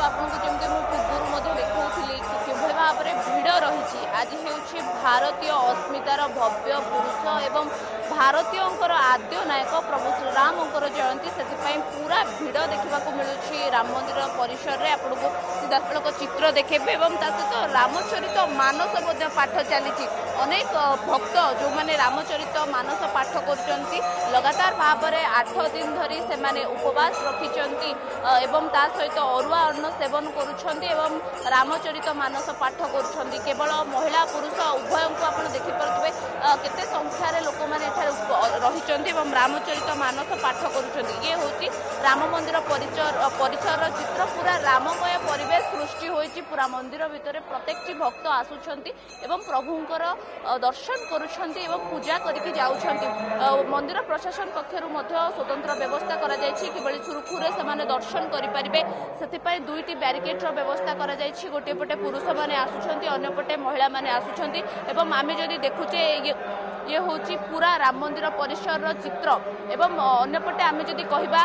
आपको जमी मुझे पूर्व देखी कि भाव में भिड़ रही आज हूँ भारतीय अस्मितार भव्य पुरुष एवं भारतीय आद्य नायक प्रभु श्रीराम जयंती से पूरा भिड़ देखा मिलूँ राम मंदिर परिसर में आपको सीधासख चित्र देखेबे और सहित रामचरित मानस पाठ चली अनेक भक्त जो मैंने रामचरित मानस पाठ कर लगातार भाव में 8 दिन धरी से उपवास रखिंट एवं ता सहित अरुआ अन्न सेवन करुँच रामचरित मानस पाठ कर केवल महिला पुरुष उभय को आप देखिपे केते संख्यार लोक मैंने रही रामचरित मानस पाठ कर ये हूँ राम मंदिर परिसर चित्र पूरा राममय परिवेश सृष्टि होती पूरा मंदिर भितर प्रत्येक भक्त आसुंच प्रभुंकर दर्शन करुँच पूजा करके जाऊँच मंदिर प्रशासन पक्षर स्वतंत्र व्यवस्था करा किभली सुरखुरे से दर्शन करेंगे से दुईटी बैरिकेड्र व्यवस्था करा गोटे पटे पुरुष मैंने आसुंच अंपटे महिला मैंने आसुंच आम जदि देखुचे ये हूँ पूरा राम मंदिर परिसर चित्र एवं अंपटे आम जदि कहवा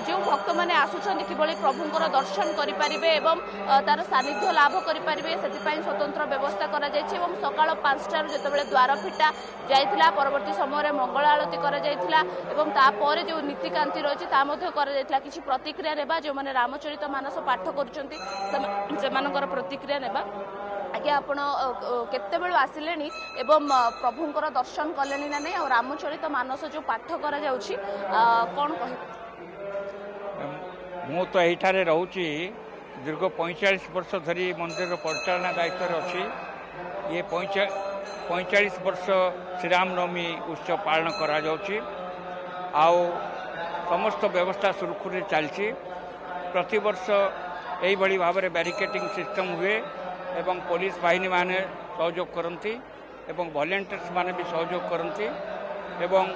जो भक्त मैंने आसुंच किभली प्रभुंकर दर्शन करेंगे तार सानिध्य लाभ करेंगे से स्वतंत्र व्यवस्था करा सकाल 5टार जो द्वार फिटा जाइथिला परवर्ती समय मंगल आरती करा तापर जो नीतिकांति रही किसी प्रतिक्रिया नेबा जो मैंने रामचरित मानस पाठ कर प्रतिक्रिया नेबा आज्ञा आपण केते बेलु आसिले एवं प्रभुंकर दर्शन कले ना नहीं और रामचरित मानस जो पाठ करा जाउछि कोन कहि मु तो एठारे रहउछि दीर्घ 45 वर्ष धरी मंदिर परिचालना दायित्व अच्छी ये 45 वर्ष श्रीरामनवमी उत्सव पालन करा जाउछि आउ समस्त व्यवस्था सुरखुरे चलछि प्रति वर्ष यही भली भाव में बैरिकेडिंग सिस्टम हुए एवं पुलिस बाहिनी माने सहयोग करती एवं वॉलंटियर्स माने भी सहयोग करती एवं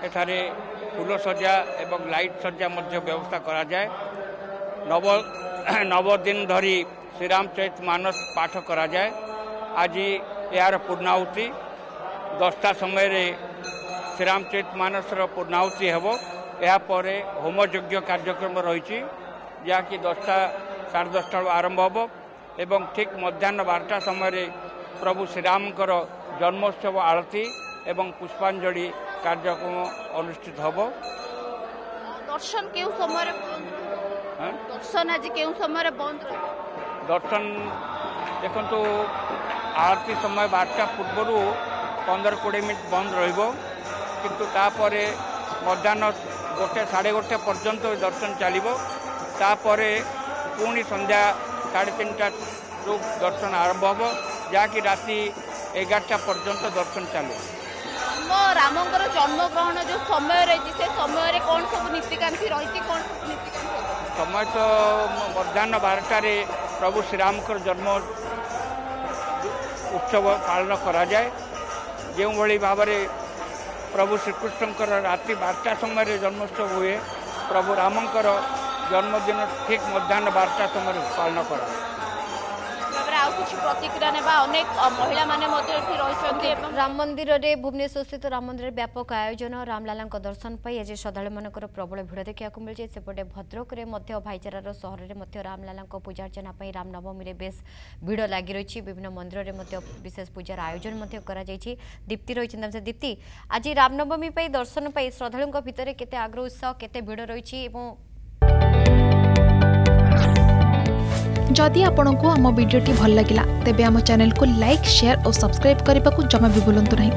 एठारे फूल सज्जा एवं लाइट सज्जा मध्य व्यवस्था करा जाए नव दिन धरी श्रीरामचरित मानस पाठ करा जाए आज यार पूर्णाहुति 10टा समय श्रीरामचरित मानसर पूर्णाहुति हेब यापर होमयज्ञ कार्यक्रम रही जहाँकि 10टा 10:30 आरंभ हम एवं ठीक मध्याह्न 12टा समय प्रभु श्रीरामकर जन्मोत्सव आरती एवं पुष्पांजलि कार्यक्रम अनुष्ठित हम दर्शन क्यों समय दर्शन आज क्यों समय बंद दर्शन देखो आरती समय 12टा पूर्व 15-20 मिनट बंद रु तापर मध्याह्न 1 साढ़े 1 पर्यंत दर्शन चलो तापर पुणी संध्या 3:30 जो दर्शन आरंभ हम जहाँकि राति 11टा पर्यंत दर्शन चलो रामंकर जन्म ग्रहण जो समय रही से समय कौन सब नीतिकांति रही कौन सब नीतिकांति समय तो मध्याह्न 12टार प्रभु श्रीराम जन्म उत्सव पालन करा जाए जो भली भाव में प्रभु श्रीकृष्णकर राति 12टा समय जन्मोत्सव हुए प्रभु रामंकर जन्मदिन ठीक मध्याह्न 12टा समय पालन करा प्रतिक्रिया नेबा अनेक महिला माने रही राम मंदिर रे भुवनेश्वर स्थित राम मंदिर व्यापक आयोजन रामलाला दर्शन पाई आज श्रद्धालु मानकर प्रबल भिड़ देखा मिले सेपटे भद्रक में भाईचारार सहर में रामलाला पूजा अर्चना रामनवमी में बेस भिड़ लगी रही विभिन्न मंदिर में विशेष पूजार आयोजन दीप्ति रही दीप्ति आज रामनवमी दर्शन पाई श्रद्धालु भितर केते आग्रह उत्साह केते भिड़ रही जदि आपंक आम भिडी भल लगा तेब आम चैनल को लाइक शेयर और सब्सक्राइब करने को जमा भी भूलु नहीं।